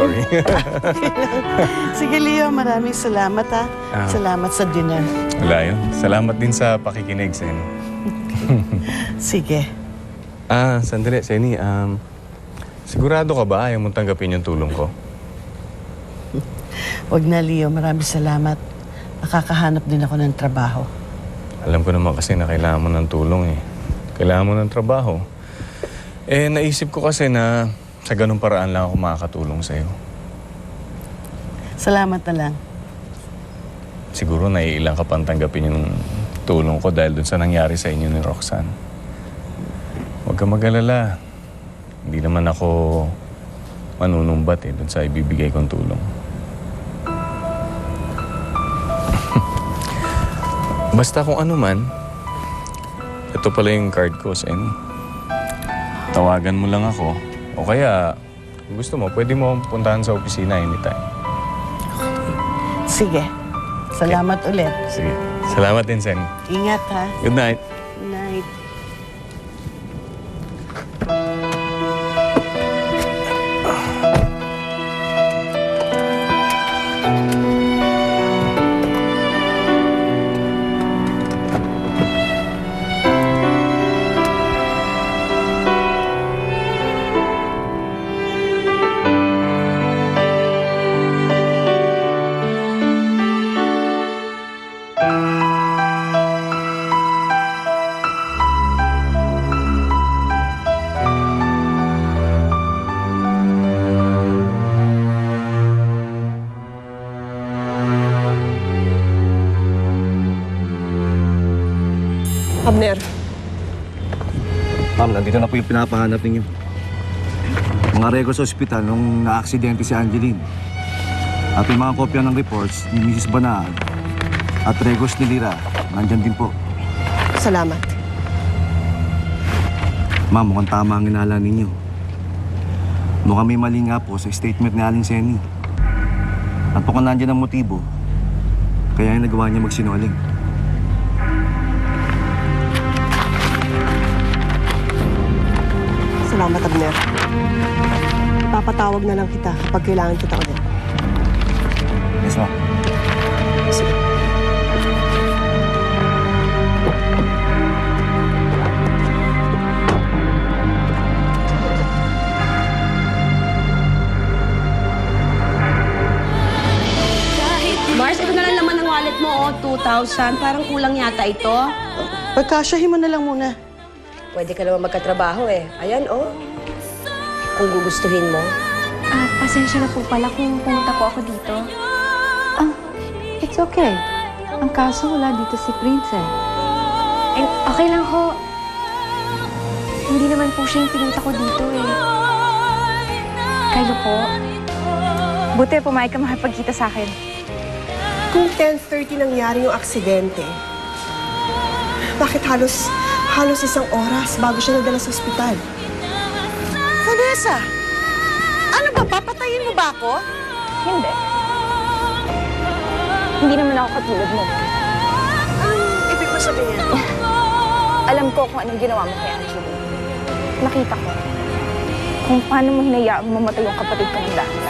sorry. Sige, Leo, maraming salamat, ha. Salamat sa dinner. Wala yun. Salamat din sa pakikinig, Sen. Sige. Sandali, Senny. Sigurado ka ba ayaw mong tanggapin yung tulong ko? Huwag na, Leo. Maraming salamat. Nakakahanap din ako ng trabaho. Alam ko naman kasi na kailangan mo ng tulong eh. Kailangan mo ng trabaho. Naisip ko kasi na sa ganung paraan lang ako makakatulong sa'yo. Salamat na lang. Siguro naiilang ka pang tanggapin yung tulong ko dahil dun sa nangyari sa inyo ni Roxanne. Huwag ka mag-alala. Hindi naman ako manunumbat dun sa ibibigay kong tulong. Basta kung ano man, ito pala yung card ko, Senny. Tawagan mo lang ako. O kaya, kung gusto mo, pwede mo puntahan sa opisina anytime. Sige. Salamat ulit. Sige. Salamat din, Senny. Ingat, ha. Good night. Good night. Abner. Ma'am, nandito na po yung pinapahanap ninyo. Mga records sa ospital nung na-aksidente si Angeline. At yung mga kopya ng reports ni Mrs. Banaan at records ni Lira, nandyan din po. Salamat. Ma'am, mukhang tama ang inala ninyo. Mukhang may mali nga po sa statement ni Aling Senny. At po kung nandyan ang motibo, kaya yung nagawa niya magsinungaling. Salamat, Abner. Ipapatawag na lang kita kapag kailangan kita ulit. Yes, ma'am. Sige. Mars, ito na lang laman ng wallet mo, 2,000. Parang kulang yata ito. Pagkasyahin mo na lang muna. Pwede ka naman magkatrabaho eh. Ayan, kung gugustuhin mo. Pasensya na po pala kung pumunta po ako dito. It's okay. Ang kaso wala dito si Prince eh. And okay lang ho. Hindi naman po siya yung pinunta ko dito eh. Kayo po. Buti pumayag ka makipagkita sa akin. Kung 10:30 nangyari yung aksidente, bakit halos isang oras bago siya nadala sa ospital? Vanessa! Ano ba? Papatayin mo ba ako? Hindi. Hindi naman ako katulad mo. Anong ibig mo sabihin? Alam ko kung anong ginawa mo kay Angeline. Nakita ko kung paano mo hinayaang mamatay yung kapatid ko ng dahil.